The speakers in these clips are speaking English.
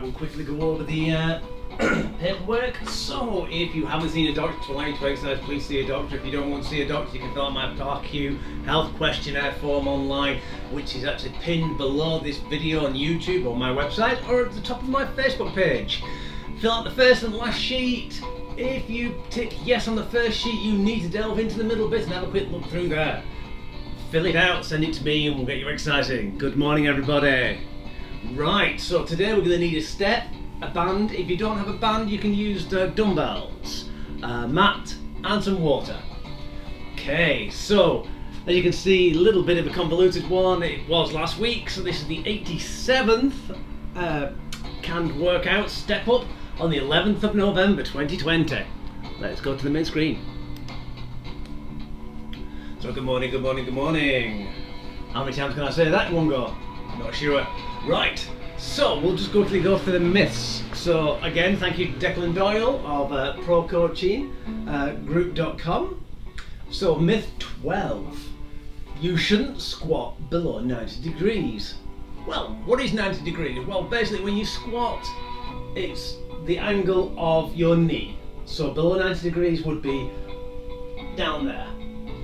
we'll quickly go over the paperwork. So, if you haven't seen a doctor to allow you to exercise, please see a doctor. If you don't want to see a doctor, you can fill out my PARQ health questionnaire form online, which is actually pinned below this video on YouTube or my website, or at the top of my Facebook page. Fill out the first and last sheet. If you tick yes on the first sheet, you need to delve into the middle bit and have a quick look through there. Fill it out, send it to me, and we'll get you exercising. Good morning, everybody. Right, so today we're going to need a step, a band. If you don't have a band, you can use the dumbbells, a mat, and some water. Okay, so as you can see, a little bit of a convoluted one. It was last week, so this is the 87th canned workout step up on the 11th of November 2020. Let's go to the main screen. So good morning, good morning, good morning. How many times can I say that in one go? I'm not sure. Right, so we'll just go through the myths. So again, thank you to Declan Doyle of ProCoaching.group.com. So myth 12, you shouldn't squat below 90 degrees. Well, what is 90 degrees? Well, basically when you squat, it's the angle of your knee. So below 90 degrees would be down there.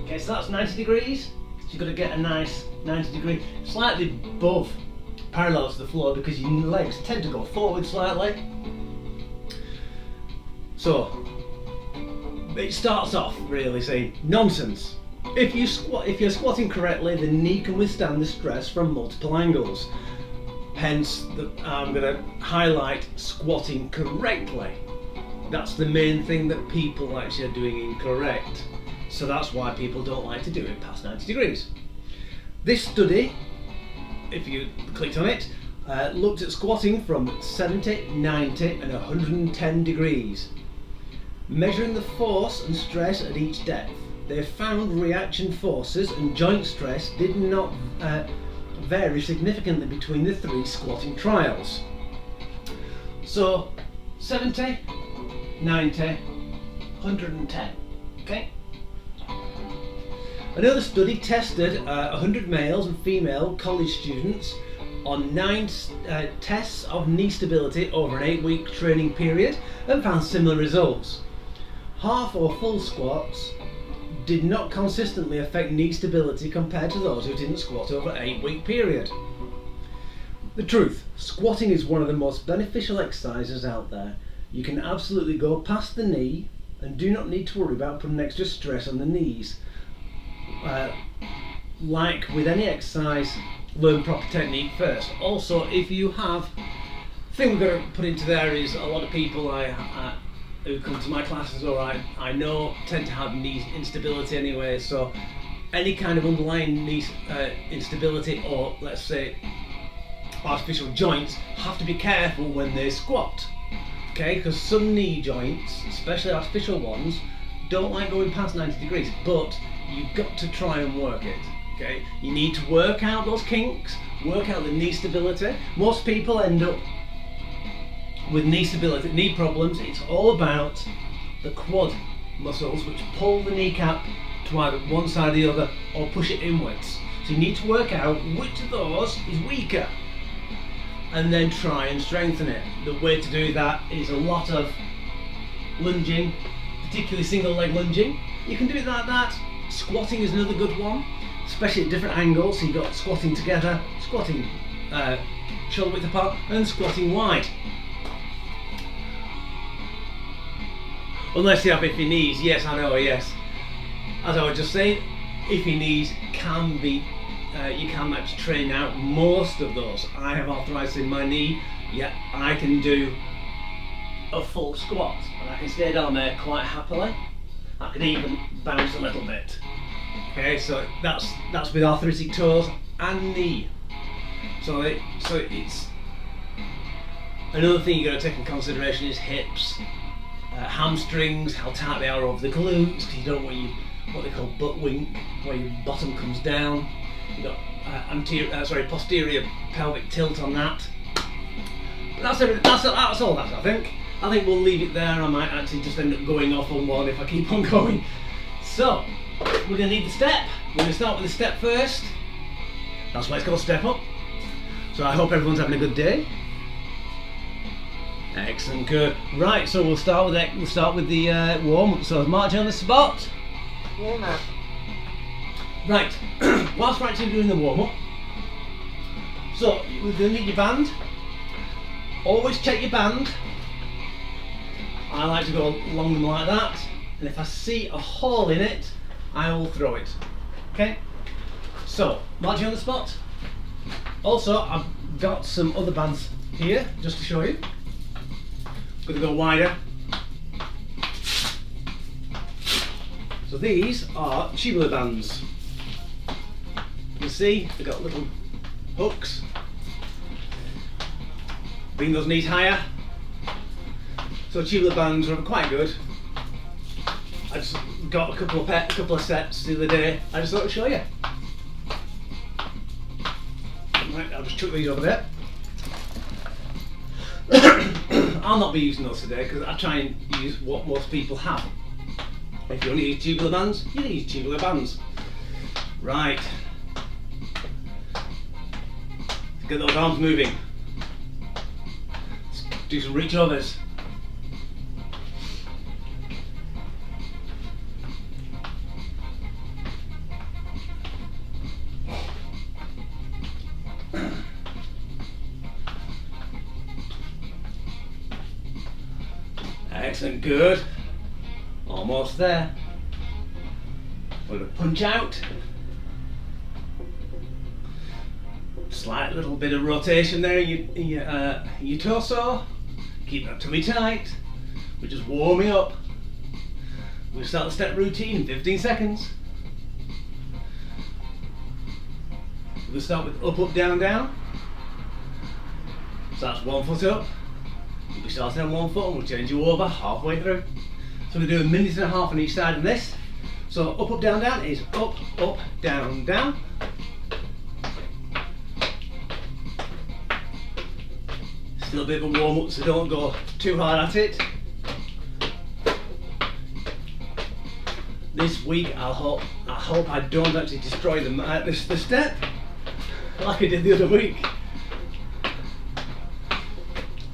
Okay, so that's 90 degrees. So you've got to get a nice 90 degree, slightly above parallel to the floor, because your legs tend to go forward slightly. So it starts off really saying nonsense. If you're squatting correctly, the knee can withstand the stress from multiple angles. Hence, I'm going to highlight squatting correctly. That's the main thing that people actually are doing incorrect. So that's why people don't like to do it past 90 degrees. This study, if you clicked on it, looked at squatting from 70, 90 and 110 degrees. Measuring the force and stress at each depth, they found reaction forces and joint stress did not vary significantly between the three squatting trials. So 70, 90, 110. Okay. Another study tested 100 males and female college students on 9 tests of knee stability over an 8-week training period and found similar results. Half or full squats did not consistently affect knee stability compared to those who didn't squat over an 8-week period. The truth, squatting is one of the most beneficial exercises out there. You can absolutely go past the knee and do not need to worry about putting extra stress on the knees. Like with any exercise, learn proper technique first. Also, if you have, the thing we're going to put into there is a lot of people who come to my classes, or I know, tend to have knee instability anyway. So any kind of underlying knee instability, or let's say artificial joints, have to be careful when they squat. Okay, because some knee joints, especially artificial ones, don't like going past 90 degrees, but you've got to try and work it. Okay, you need to work out those kinks, work out the knee stability. Most people end up with knee stability, knee problems. It's all about the quad muscles, which pull the kneecap to either one side or the other, or push it inwards. So you need to work out which of those is weaker, and then try and strengthen it. The way to do that is a lot of lunging, particularly single leg lunging. You can do it like that. Squatting is another good one, especially at different angles. So you've got squatting together, squatting shoulder width apart, and squatting wide. Unless you have iffy knees. Yes, I know, yes. As I was just saying, iffy knees can be, you can actually train out most of those. I have arthritis in my knee, yet I can do a full squat, and I can stay down there quite happily. I can even bounce a little bit. Okay, so that's with arthritic toes and knee. So it's another thing you got to take in consideration is hips, hamstrings, how tight they are over the glutes, because you don't want what they call butt wink, where your bottom comes down. You got posterior pelvic tilt on that. But that's everything. That's all that I think. I think we'll leave it there. I might actually just end up going off on one if I keep on going. So, we're going to need the step. We're going to start with the step first. That's why it's called step up. So I hope everyone's having a good day. Excellent, good. Right, so we'll start with the warm up. So march on the spot. Warm up. Right, whilst we're actually doing the warm up, so we're going to need your band. Always check your band. I like to go along them like that, and if I see a hole in it, I will throw it. Okay? So, marching on the spot. Also, I've got some other bands here, just to show you. I'm going to go wider. So these are tubular bands. You can see they've got little hooks. Bring those knees higher. So tubular bands are quite good. I just got a couple of sets the other day. I just thought I'd show you. Right, I'll just chuck these over there. I'll not be using those today because I try and use what most people have. If you want to use tubular bands, you can use tubular bands. Right. Get those arms moving. Let's do some reach overs. Excellent, good. Almost there. We're going to punch out. Slight little bit of rotation there in your torso. Keep that tummy tight. We're just warming up. We'll start the step routine in 15 seconds. We'll start with up, up, down, down. So that's 1 foot up. We'll be starting on 1 foot and we'll change you over halfway through. So we'll do 1.5 minutes on each side of this. So up, up, down, down is up, up, down, down. Still a bit of a warm up, so don't go too hard at it. This week I hope I don't actually destroy the step like I did the other week.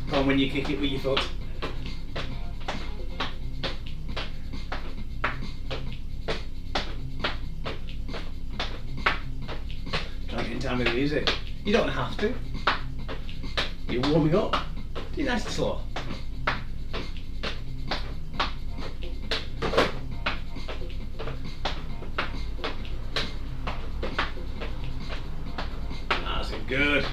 From when you kick it with your foot. Try and get in time with the music. You don't have to. You're warming up. Do it nice and slow. That's it, good.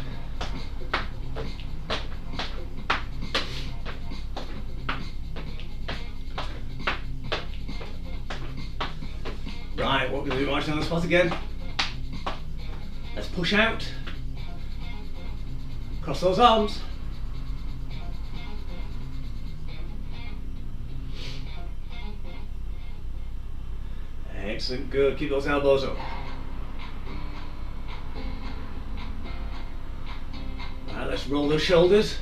Right, what we're going to do marching on the spot again. Let's push out. Cross those arms. Excellent, good. Keep those elbows up. Right, let's roll those shoulders.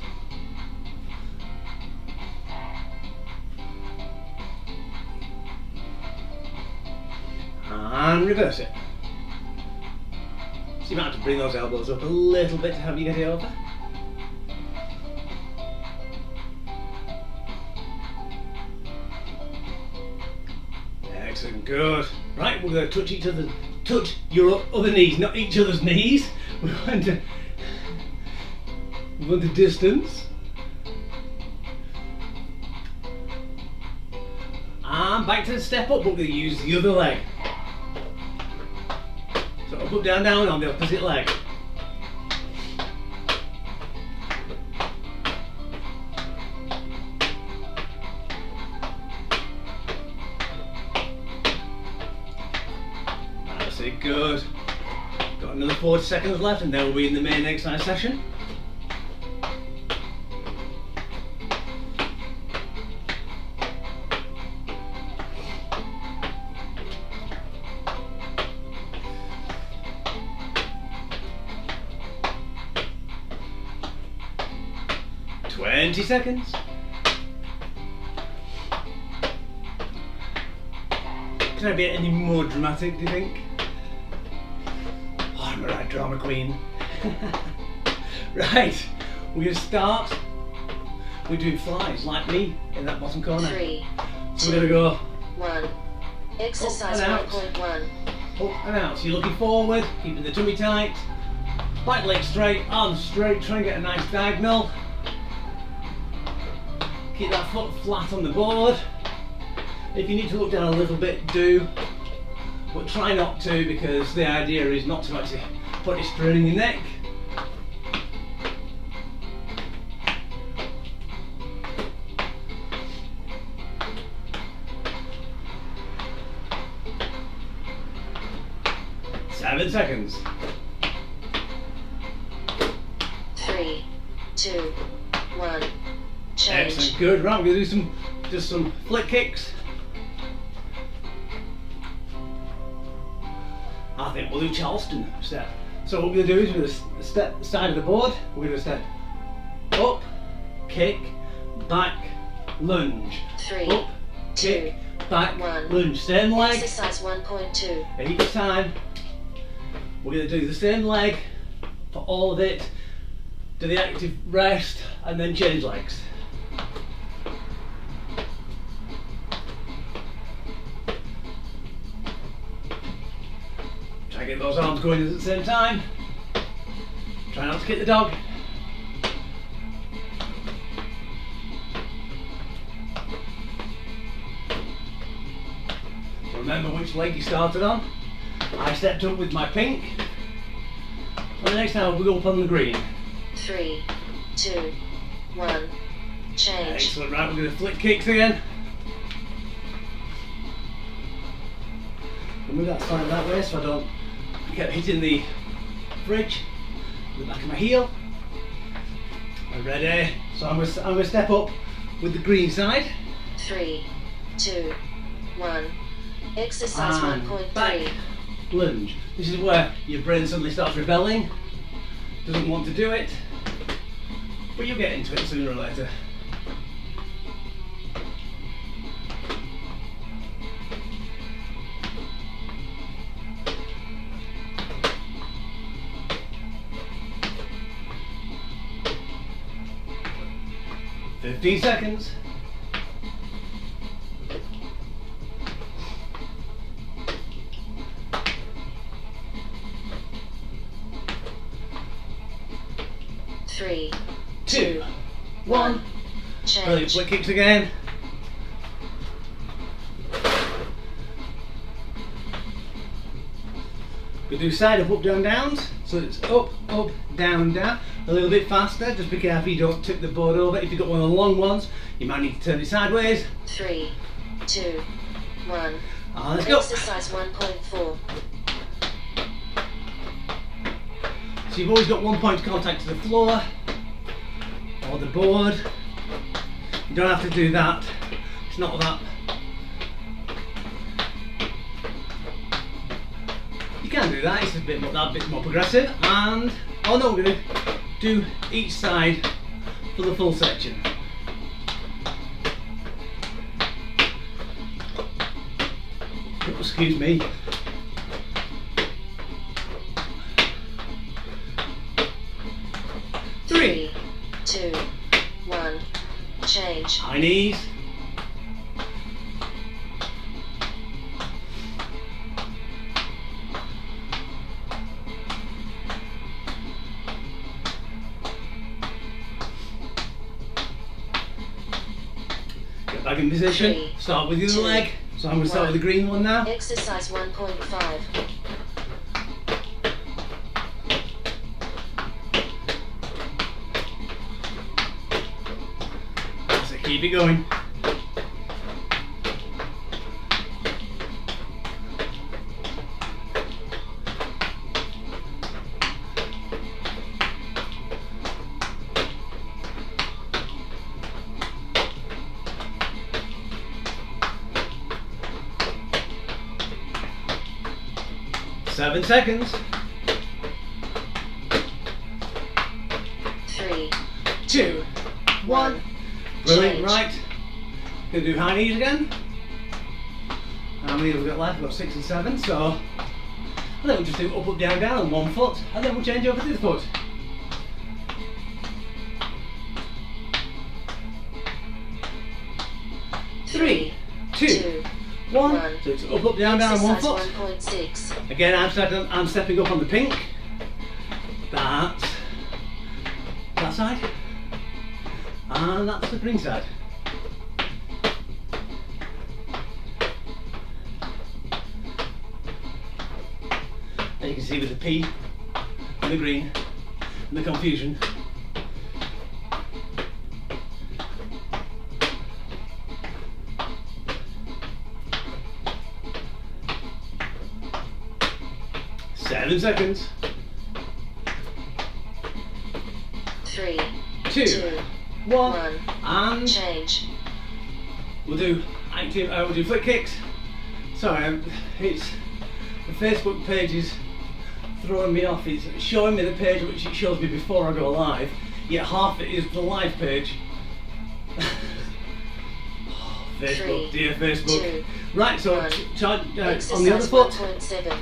And reverse it. So you might have to bring those elbows up a little bit to help you get it over. Excellent, good. Right, we're going to touch your other knees, not each other's knees. We want the distance. And back to the step up, but we're going to use the other leg. So up, up, down, down on the opposite leg. That's it, good. Got another 40 seconds left and then we'll be in the main exercise session. Twenty seconds. Can I be any more dramatic, do you think? Oh, I'm a right drama queen. Right, we're going to start we're doing flies like me in that bottom corner. 3, So we're going to go 1. Exercise up 1.1. Up and out. So you're looking forward, keeping the tummy tight, back leg straight, arms straight, try and get a nice diagonal. Keep that foot flat on the board. If you need to look down a little bit, do, but try not to, because the idea is not to actually put your strain in your neck. Seven seconds. 3, 2, 1. Change. Excellent, good. Right, we're going to do just some flick kicks. I think we'll do Charleston step. So what we're going to do is we're going to step the side of the board. We're going to step up, kick, back, lunge. 3, Up, kick, 2, back, 1. lunge. Same leg. Exercise 1.2. Each time we're going to do the same leg for all of it. Do the active rest and then change legs. Try and get those arms going at the same time. Try not to kick the dog. Remember which leg you started on. I stepped up with my pink. And the next time we'll go up on the green. 3, 2, 1. Change. Excellent, right, we're going to flick kicks again. I'll move that slightly that way so I don't get hitting the fridge, the back of my heel. I'm ready. So I'm going to step up with the green side. 3, 2, 1. Exercise And 1.3. back, lunge. This is where your brain suddenly starts rebelling, doesn't want to do it, but you'll get into it sooner or later. "15 seconds. Three, 2, 1. change. Brilliant, flick kicks again. We do side up, down, downs. So it's up, down, down. A little bit faster. Just be careful you don't tip the board over. If you've got one of the long ones, you might need to turn it sideways. 3, 2, 1. Let's go. Exercise 1.4. So you've always got one point of contact to the floor or the board. You don't have to do that. It's not that. You can do that. It's a bit more progressive. And oh no, we're going to do each side for the full section. Oh, excuse me. Three, 2, 1. Change. high knees. Get back in position. 3, Start with the other 2, leg. So I'm going to start with the green one now. Exercise 1.5. So keep it going. Seven seconds. 3, 2, 1. Brilliant, Change. right. Gonna do high knees again. How many have we got left? We've got 6 and 7, so and then we'll just do up, down, down on one foot, and then we'll change over to the foot. 3, 2, 1. So it's up, up, down, down, one foot. Exercise 1.6. Again, I'm stepping up on the pink. That's that side. And that's the green side. And you can see with the P and the green and the confusion. Seven seconds. 3, 2, 1, and change. we'll do active. We'll do foot kicks. Sorry, it's the Facebook page is throwing me off. It's showing me the page which it shows me before I go live. Yet half it is the live page. Oh, Facebook, 3, dear Facebook. 2, Right, so 1. on the other Exercise foot. 1.7.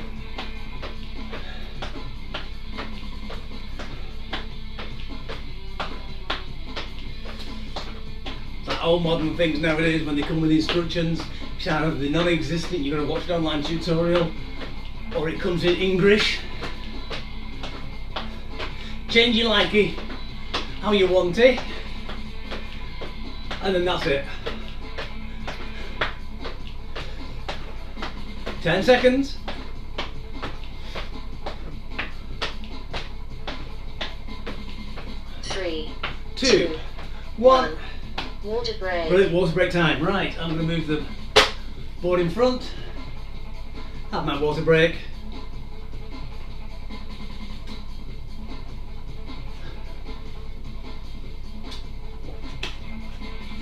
All modern things nowadays, when they come with instructions, it's either they're non-existent, you've got to watch an online tutorial, or it comes in English. Change your like it how you want it, and then that's it. 10 seconds. 3, 2, 1. Water break. Brilliant, water break time. Right, I'm going to move the board in front. Have my water break.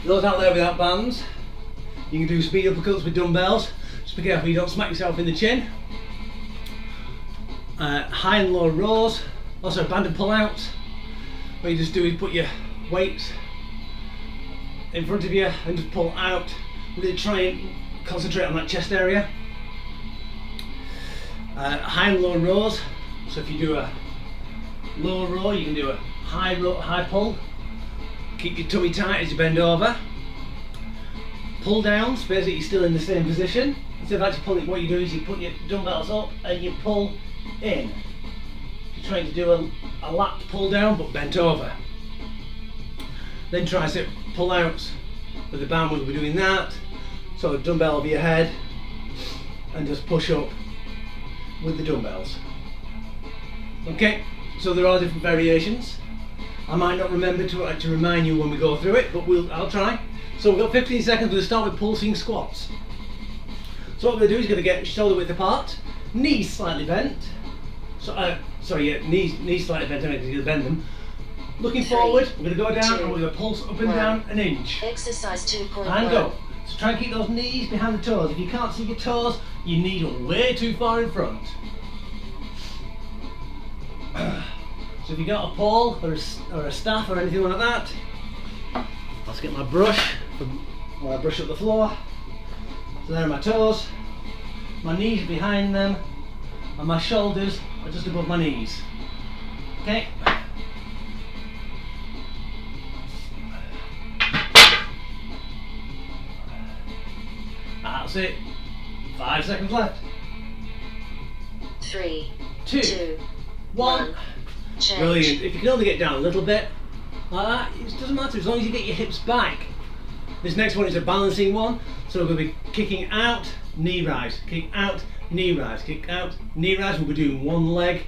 Those out there without bands, you can do speed uppercuts with dumbbells. Just be careful you don't smack yourself in the chin. High and low rows, also banded pull-outs. What you just do is put your weights in front of you and just pull out. Really try and concentrate on that chest area. High and low rows. So if you do a low row, you can do a high row, high pull. Keep your tummy tight as you bend over. Pull downs, basically you're still in the same position. Instead of actually pulling, what you do is you put your dumbbells up and you pull in. You're trying to do a lapped pull down but bent over. Then tricep pull outs with the band, we'll be doing that. So a dumbbell over your head and just push up with the dumbbells. Okay, so there are different variations. I might not remember to actually remind you when we go through it, but I'll try. So we've got 15 seconds. We'll start with pulsing squats. So what we're going to do is going to get shoulder width apart, knees slightly bent. So, knees slightly bent, because you're going to bend them. Looking forward, we're going to go down and we're going to pulse up and down an inch. Exercise 2.1. And go. So try and keep those knees behind the toes. If you can't see your toes, your knees are way too far in front. So if you've got a pole or a staff or anything like that, let's get my brush where I brush up the floor. So there are my toes, my knees behind them, and my shoulders are just above my knees. Okay? That's it. 5 seconds left. 3, 2, 1. Change. Brilliant. If you can only get down a little bit, like that, it doesn't matter as long as you get your hips back. This next one is a balancing one, so we're going to be kicking out, knee rise, kick out, knee rise, kick out, knee rise. We'll be doing one leg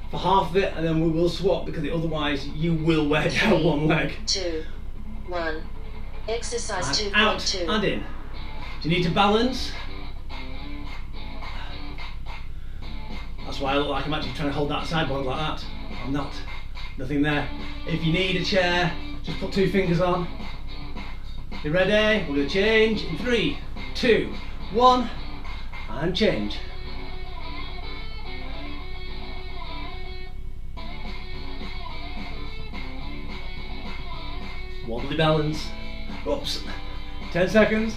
for half of it, and then we will swap because otherwise you will wear down one leg. 2, 1. Exercise And out 2.2. and in. So you need to balance. That's why I look like I'm actually trying to hold that side bond like that. I'm not. Nothing there. If you need a chair, just put 2 fingers on. You ready? We're going to change in 3, 2, 1, and change. Wobbly balance. Oops. 10 seconds.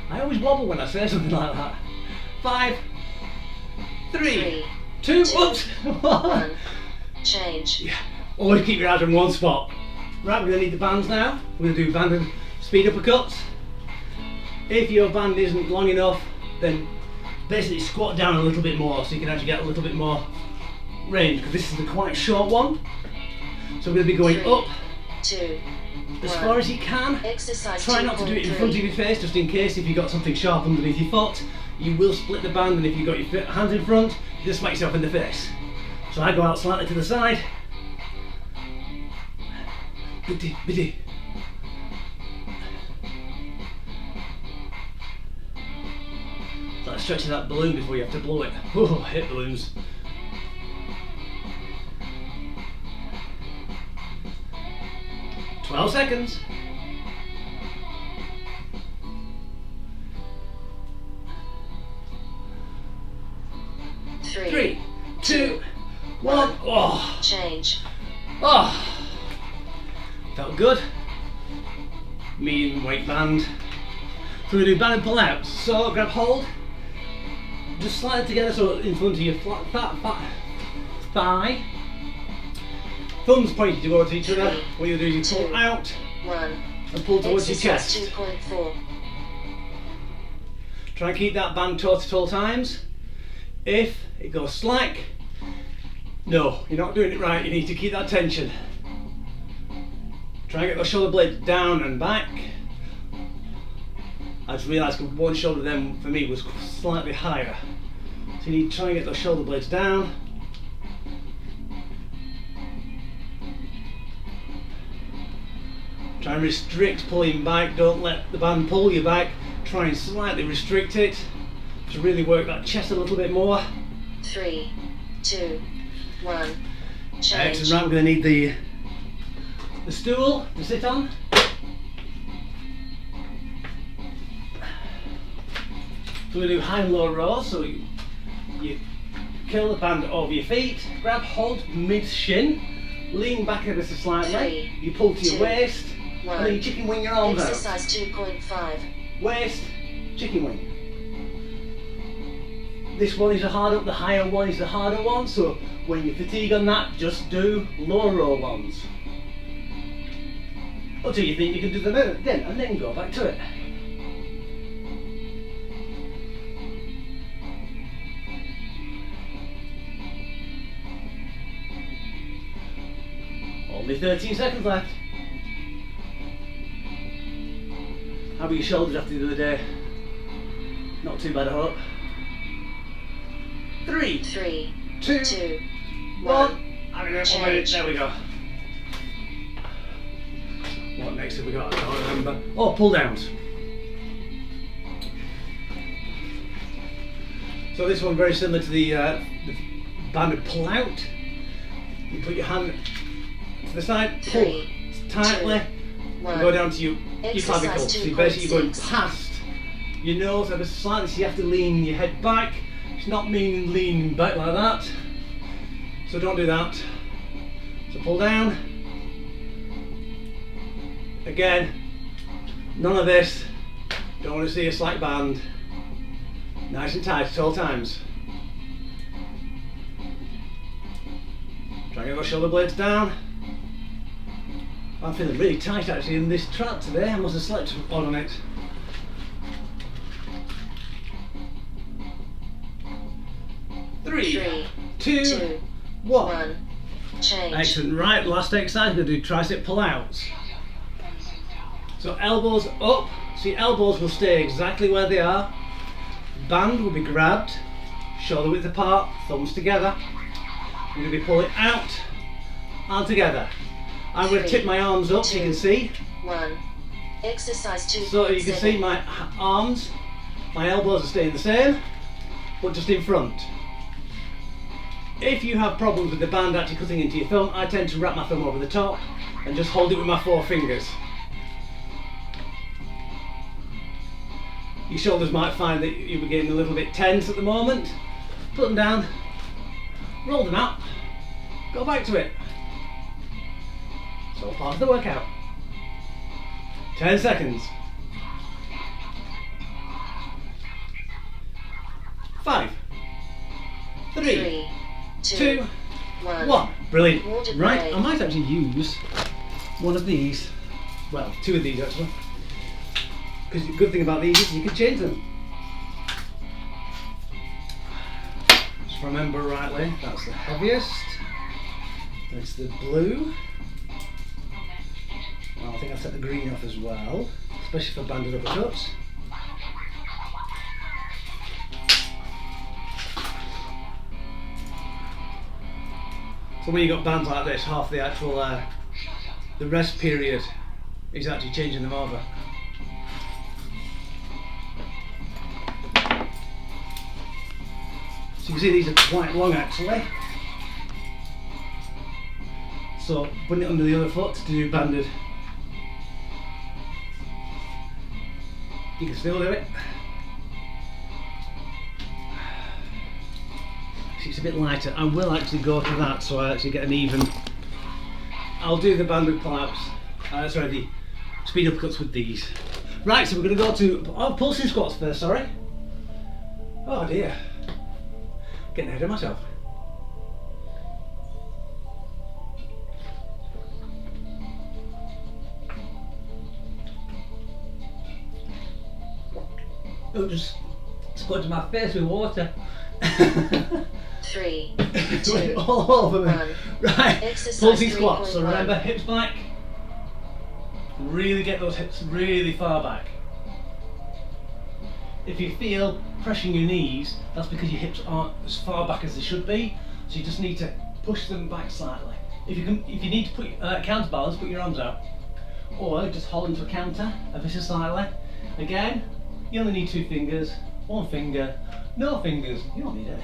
I always wobble when I say something like that. 5, 3, 2, oops. 1. Change. Yeah. Always keep your eyes on one spot. Right, we're going to need the bands now. We're going to do banded speed uppercuts. If your band isn't long enough, then basically squat down a little bit more so you can actually get a little bit more range, because this is a quite short one. So we're going to be going 3, up 2, as 1. far as you can. Exercise Try not to do it in front of 2.3. your face, just in case if you've got something sharp underneath your foot, you will split the band, and if you've got your hands in front, you just smack yourself in the face. So I go out slightly to the side. Bitty, bitty. It's like stretching that balloon before you have to blow it. Oh, hit balloons. "12 seconds. 3, 2, 1. Oh, Change. oh, felt good. Medium weight band. So we're going to do band and pull out. So grab hold, just slide it together so in front of your fat thigh. Thumbs pointed towards each other. What you do is you pull out 1. and pull towards your Exercise chest. 2.4. Try and keep that band taut at all times. If it goes slack, no, you're not doing it right. You need to keep that tension. Try and get those shoulder blades down and back. I just realised one shoulder then for me was slightly higher. So you need to try and get those shoulder blades down. Try and restrict pulling back. Don't let the band pull you back. Try and slightly restrict it to really work that chest a little bit more. 3, 2, 1. Change. Excellent. Right, we're going to need the stool to sit on. So we do high and low rows. So you curl the band over your feet, grab hold mid shin, lean back ever so slightly. 3, You pull to your 2, waist, 1. and then you chicken wing your arms out. Exercise 2.5. Waist, chicken wing. This one is the harder, the higher one is the harder one, so when you fatigue on that, just do low row ones. Until you think you can do them again, and then go back to it. Only 13 seconds left. How about your shoulders after the other day? Not too bad, I hope. 3, 3, 2, 2, 1. I mean, Change. there we go. What next have we got? I can't remember. Oh, pull downs. So this one very similar to the banded pull out. You put your hand to the side, pull 3, tightly, 2, and go down to your Exercise clavicle. So you're basically going 2.6. past your nose ever so slightly, so you have to lean your head back. It's not meaning leaning back like that. So don't do that. So pull down. Again, none of this. Don't want to see a slack band. Nice and tight at all times. Try and get those shoulder blades down. I'm feeling really tight actually in this trap today. I must have slept odd on it. Three, 3, 2, 2, 1. 1. Change. Excellent. Right, last exercise, we're going to do tricep pull-outs. So elbows up. So your elbows will stay exactly where they are. Band will be grabbed, shoulder width apart, thumbs together. We're going to be pulling out and together. I'm going to tip my arms up so you can see. 1. Exercise 2. So you can see my arms, my elbows are staying the same, but just in front. If you have problems with the band actually cutting into your thumb, I tend to wrap my thumb over the top and just hold it with my 4 fingers. Your shoulders might find that you're getting a little bit tense at the moment. Put them down, roll them out, go back to it. It's all part of the workout. 10 seconds. 5, 3, 2, 1. Brilliant. Right, I might actually use one of these. Well, 2 of these actually. Because the good thing about these is you can change them. If I remember rightly, that's the heaviest. That's the blue. Well, I think I've set the green off as well, especially for banded uppercuts. So when you got bands like this, half the actual the rest period is actually changing them over. So you can see these are quite long actually. So putting it under the other foot to do banded, you can still do it. It's a bit lighter. I will actually go to that so I actually get an even. I'll do the banded pull-outs, the speed uppercuts with these. Right, so we're going to go to pulsing squats first, sorry. Oh dear. Getting ahead of myself. Oh, just squat to my face with water. 3, Do 2, it all over me. 1. Right, Exercise pulsing squats. So 3.1. remember, hips back. Really get those hips really far back. If you feel pressing your knees, that's because your hips aren't as far back as they should be. So you just need to push them back slightly. If you need to put counterbalance, put your arms out, or just hold into a counter ever so slightly. Again, you only need 2 fingers, 1 finger, no fingers. You don't need any.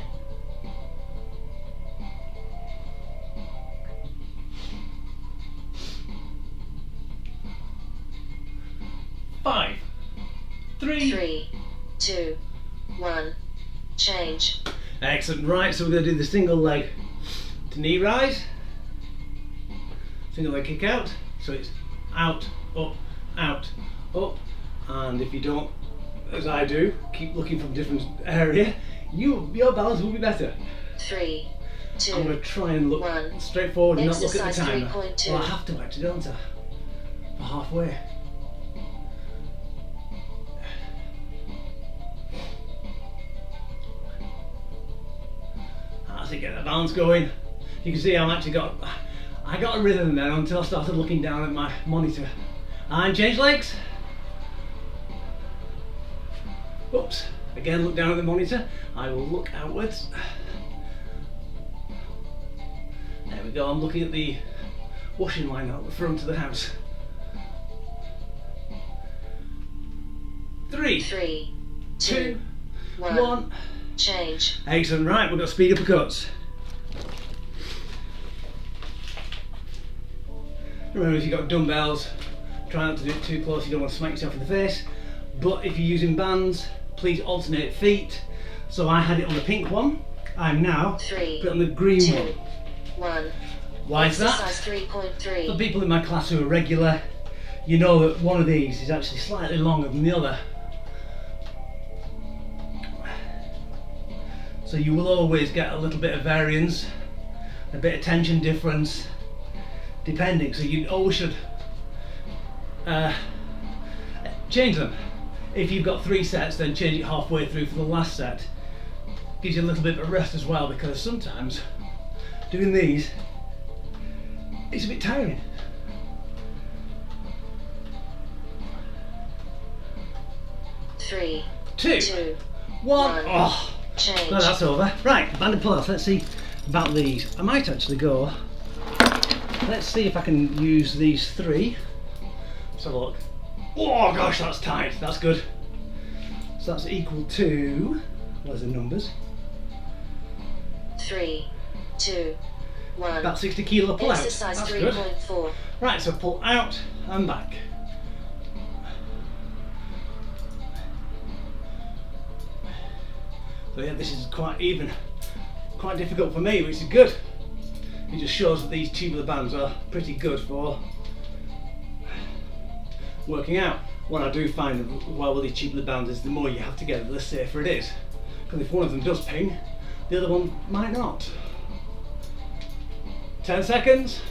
Five, 3, 2, 1. Change. Excellent. Right, so we're going to do the single leg to knee rise, single leg kick out. So it's out, up, and if you don't, as I do, keep looking from a different area, your balance will be better. 3, 2, I'm going to try and look 1. straight forward and not look at the Exercise timer. 3.2. Well, I have to actually, don't I? For halfway. As I get the balance going, you can see I got a rhythm there until I started looking down at my monitor. And change legs. Oops, again look down at the monitor. I will look outwards. There we go, I'm looking at the washing line out the front of the house. 3, 2, 1. Change. Excellent, right, we've got speed uppercuts. Remember, if you've got dumbbells, try not to do it too close, you don't want to smack yourself in the face. But if you're using bands, please alternate feet. So I had it on the pink one, I'm now 3, put it on the green 2, one. 1. Why is that? Exercise 3.3. For people in my class who are regular, you know that one of these is actually slightly longer than the other. So you will always get a little bit of variance, a bit of tension difference, depending. So you always should change them. If you've got 3 sets, then change it halfway through for the last set. Gives you a little bit of a rest as well, because sometimes doing these, it's a bit tiring. Three, 2, 2, 1. 1. Oh, Change. well, that's over. Right, banded pull-ups. Let's see about these. I might actually go. Let's see if I can use these 3. Let's have a look. Oh gosh, that's tight. That's good. So that's equal to. Where's the numbers? 3, 2, 1. About 60 kilo pull-out. Exercise That's good. 3.4. Right, so pull out and back. So yeah, this is quite even, quite difficult for me, which is good. It just shows that these tubular bands are pretty good for working out. What I do find well with these tubular bands is the more you have together, the safer it is. Because if one of them does ping, the other one might not. 10 seconds.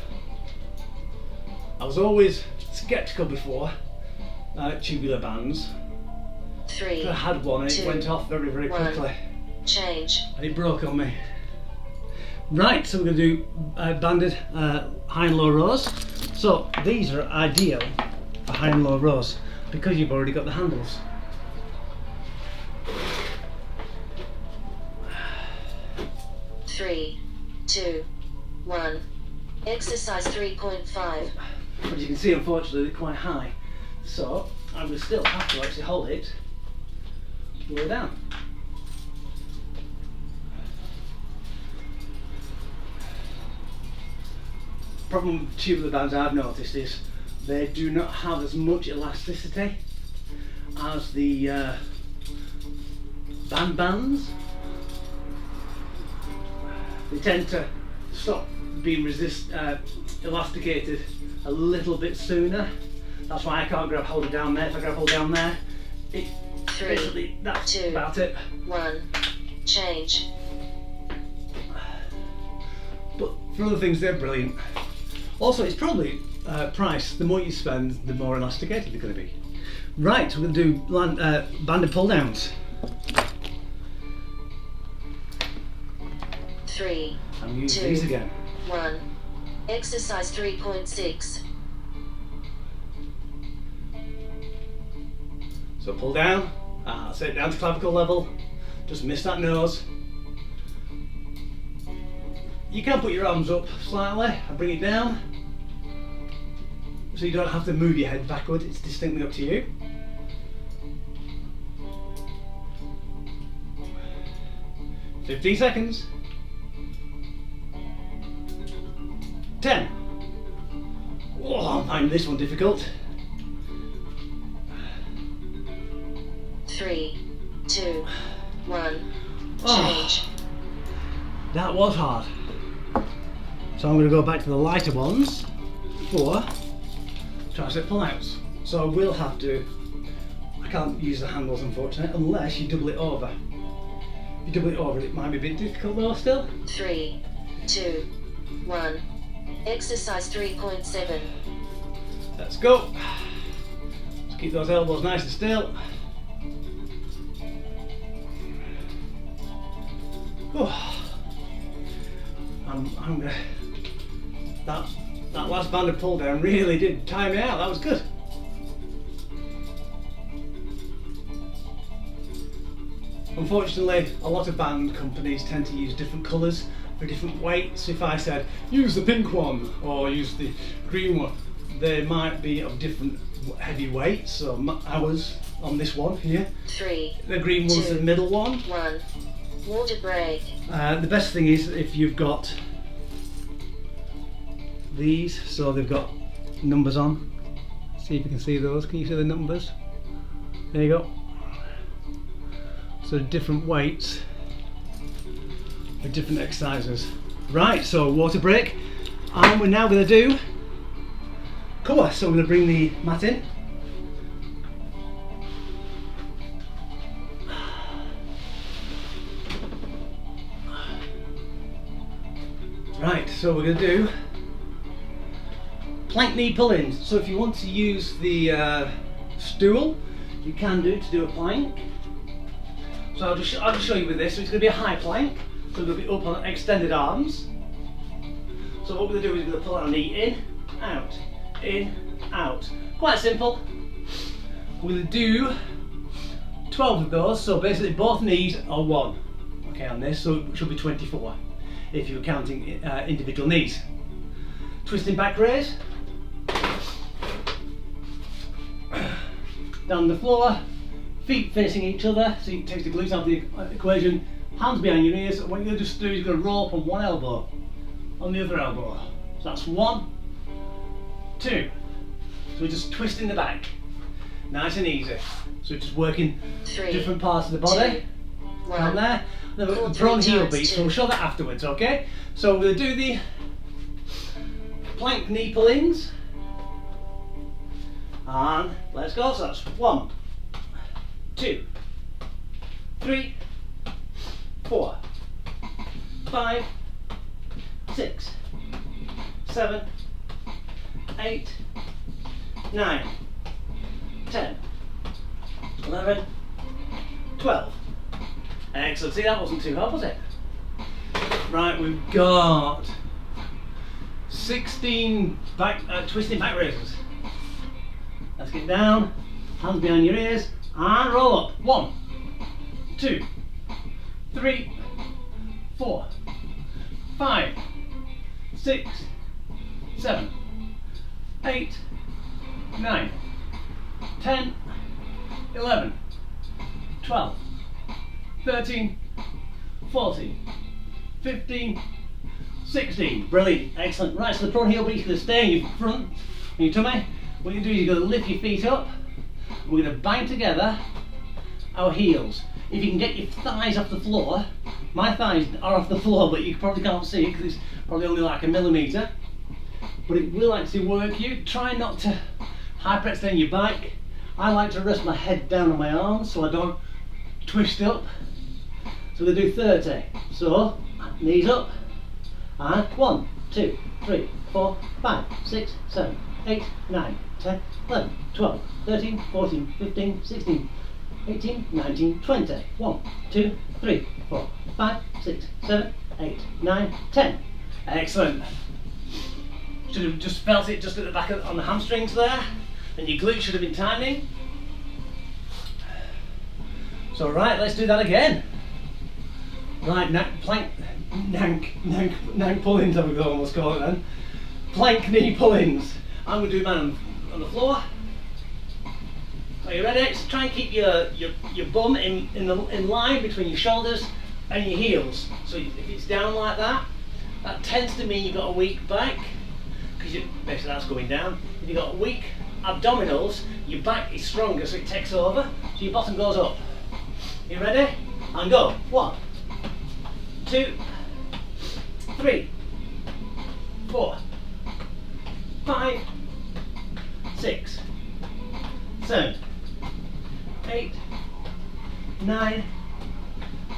I was always skeptical before tubular bands, 3, I had one and it 2, went off very, very 1. quickly. Change. And it broke on me. Right, so we're going to do banded high and low rows. So these are ideal for high and low rows because you've already got the handles. Three, 2, 1. Exercise 3.5. As you can see, unfortunately, they're quite high. So I will still have to actually hold it lower down. Problem with tubular bands I've noticed is they do not have as much elasticity as the bands. They tend to stop being elasticated a little bit sooner. That's why I can't grab hold it down there. If I grab hold down there, it 3, basically that's 2, about it. 1. Change. But for other things, they're brilliant. Also, it's probably price. The more you spend, the more elasticated they're going to be. Right, we're going to do banded pull downs. 3, I'm using 2, these again. 1. Exercise 3.6. So pull down, set it down to clavicle level, just miss that nose. You can put your arms up slightly and bring it down, so you don't have to move your head backward, it's distinctly up to you. "15 seconds. 10. Oh, I'm finding this one difficult. 3, 2, 1. Oh. Change. That was hard. So I'm going to go back to the lighter ones for tricep pull-outs. So I will have to, I can't use the handles unfortunately, unless you double it over. If you double it over, it might be a bit difficult though still. 3, 2, 1. Exercise 3.7. Let's go. Just keep those elbows nice and still. Oh. I'm gonna. That last banded pull down really did tire me out. That was good. Unfortunately, a lot of band companies tend to use different colours for different weights. If I said use the pink one or use the green one, they might be of different heavy weights. So ours on this one here, 3, the green one's 2, the middle one. 1. Water break. The best thing is if you've got these, so they've got numbers on. See if you can see those. Can you see the numbers? There you go. So different weights for different exercises. Right, so water break. And we're now going to do core. So we're going to bring the mat in. Right, so we're going to do plank knee pull-ins. So if you want to use the stool, you can do a plank. So I'll just show you with this. So it's going to be a high plank. So it'll be up on extended arms. So what we're going to do is we're going to pull our knee in, out. Quite simple. We're going to do 12 of those. So basically both knees are 1. Okay, on this, so it should be 24 if you're counting individual knees. Twisting back raise. Down the floor, feet facing each other, so it takes the glutes out of the equation. Hands behind your ears. What you're going to just do is you're going to roll up on one elbow, on the other elbow. So that's 1, 2. So we're just twisting the back. Nice and easy. So we're just working 3, different parts of the body. 2, Down 1. there. Then Pull the prone 3 heel times beat, so 2. we'll show that afterwards, okay? So we're going to do the plank knee pull-ins. And let's go. So that's 1, 2, 3, 4, 5, 6, 7, 8, 9, 10, 11, 12. Excellent. See, that wasn't too hard, was it? Right, we've got 16 twisting back raises. Let's get down, hands behind your ears, and roll up. 1, 2, 3, 4, 5, 6, 7, 8, 9, 10, 11, 12, 13, 14, 15, 16. Brilliant, excellent. Right, so the prone heel beat's going to stay in your front, in your tummy. What you do is you're going to lift your feet up. We're going to bang together our heels. If you can get your thighs off the floor, my thighs are off the floor, but you probably can't see it because it's probably only like a millimetre. But it will actually work you. Try not to hyperextend your back. I like to rest my head down on my arms so I don't twist up. So we do 30. So knees up, and 1, 2, 3, 4, 5, 6, 7, 8, 9, 10, 11, 12, 13, 14, 15, 16, 18, 19, 20. 1, 2, 3, 4, 5, 6, 7, 8, 9, 10. Excellent. Should have just felt it just at the back on the hamstrings there, and your glutes should have been tightening. So right, let's do that again. Right, plank, nank pull-ins, I would almost call it then. Plank knee pull-ins. I'm going to do mine on the floor. Are you ready? So try and keep your bum in line between your shoulders and your heels. So if it's down like that, that tends to mean you've got a weak back, because basically that's going down. If you've got weak abdominals, your back is stronger, so it takes over, so your bottom goes up. You ready? And go. 1, 2, 3, 4, 5, 6, 7, 8, 9,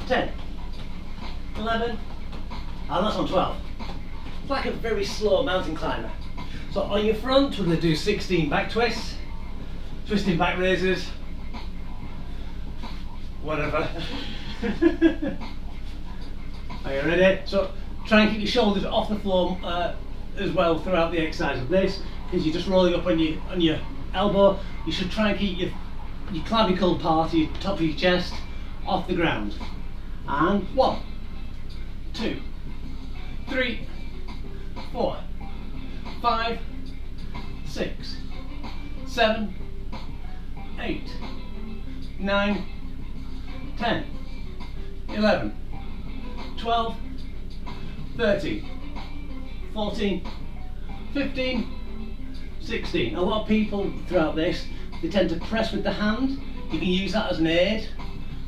10, 11, and that's on 12. It's like a very slow mountain climber. So on your front, we're going to do 16 back twists, twisting back raises, whatever. Are you ready? So try and keep your shoulders off the floor as well throughout the exercise of this, because you're just rolling up on your elbow. You should try and keep your clavicle part, your top of your chest, off the ground. And 1, 2, 3, 4, 5, 6, 7, 8, 9, 10, 11, 12, 13, 14, 15, 16. A lot of people throughout this, they tend to press with the hand. You can use that as an aid,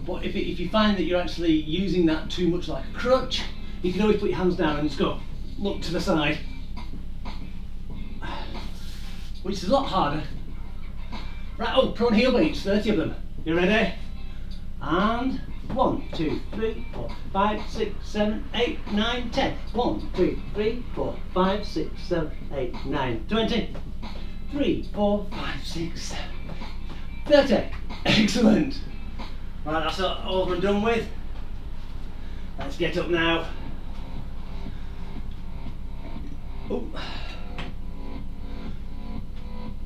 but if you find that you're actually using that too much like a crutch, you can always put your hands down and just go, look to the side, which is a lot harder. Right, oh, prone heel beats, 30 of them. You ready? And 1, 2, 3, 4, 5, 6, 7, 8, 9, 10. 1, 2, 3, 4, 5, 6, 7, 8, 9, 20. 3, 4, 5, 6, 7, 30. Excellent. Right, that's over and done with. Let's get up now. Oh,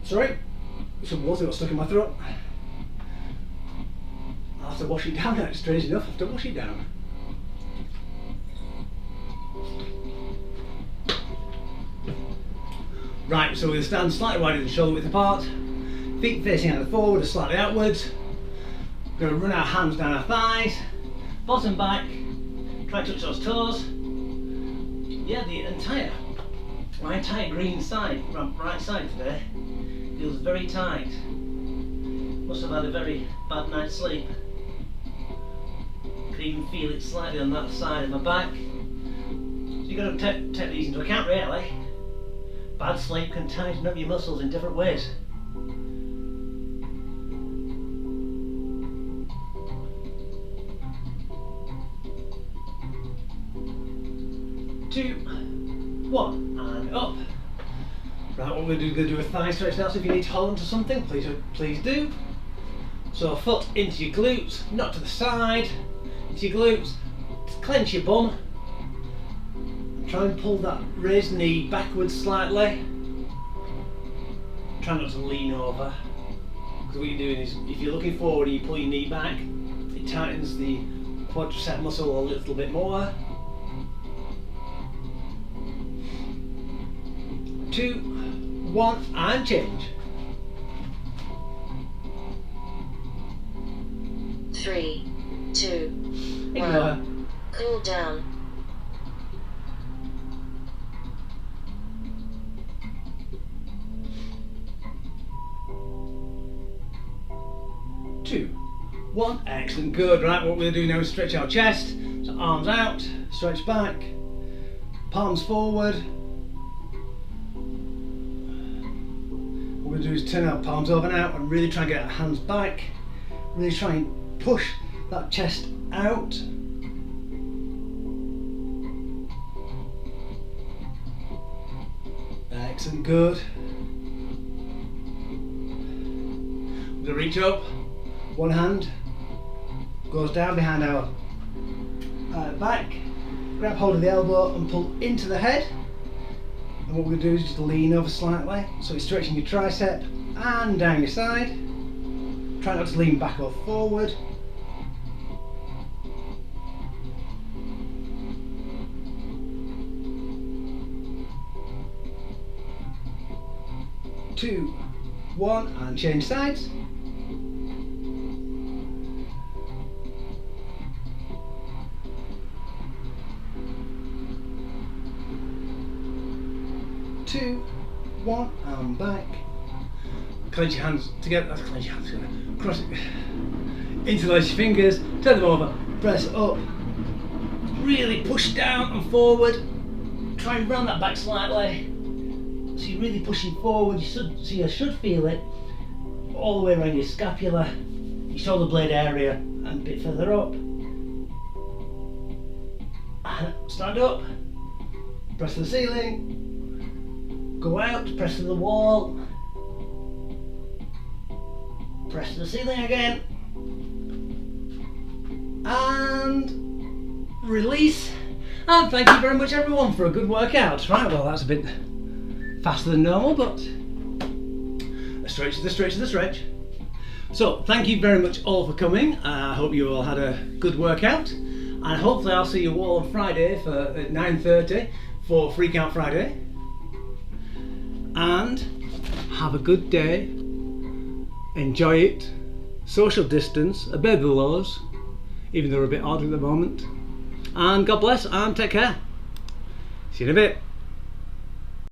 sorry, some water got stuck in my throat. I'll have to wash it down now, it's strange enough, I have to wash it down. Right, so we're going to stand slightly wider than shoulder width apart, feet facing either forward or slightly outwards. We're going to run our hands down our thighs, bottom back, try to touch those toes. Yeah, my entire green side, right side today, feels very tight. Must have had a very bad night's sleep. Could even feel it slightly on that side of my back. So you've got to take these into account really. Bad sleep can tighten up your muscles in different ways. Two, 1, and up. Right, what we're going to do a thigh stretch now, so if you need to hold on to something, please do. So foot into your glutes, not to the side, into your glutes, clench your bum, try and pull that raised knee backwards slightly, try not to lean over, because what you're doing is, if you're looking forward and you pull your knee back, it tightens the quadricep muscle a little bit more. 2, 1 and change. 3, 2, Ignore. 1. Cool down. 2, 1, excellent, good. Right, what we're going to do now is stretch our chest. So arms out, stretch back, palms forward. What we're going to do is turn our palms over now and really try and get our hands back. Really try and push that chest out. Excellent, good. We're going to reach up. One hand goes down behind our back, grab hold of the elbow and pull into the head. And what we're going to do is just lean over slightly, so you're stretching your tricep and down your side. Try not to lean back or forward. Two, 1 and change sides. 2, 1 and back. Clench your hands together. Clench your hands together. Cross it. Interlace your fingers. Turn them over. Press up. Really push down and forward. Try and round that back slightly. So you're really pushing forward. You should feel it all the way around your scapula, your shoulder blade area, and a bit further up. Stand up. Press to the ceiling. Go out, press to the wall, press to the ceiling again, and release. And thank you very much everyone for a good workout. Right, well that's a bit faster than normal, but a stretch is a stretch is a stretch. So thank you very much all for coming. I hope you all had a good workout, and hopefully I'll see you all on Friday at 9:30 for Freak Out Friday. And have a good day, enjoy it, social distance, a bit below us, even though we're a bit odd at the moment, and God bless and take care. See you in a bit.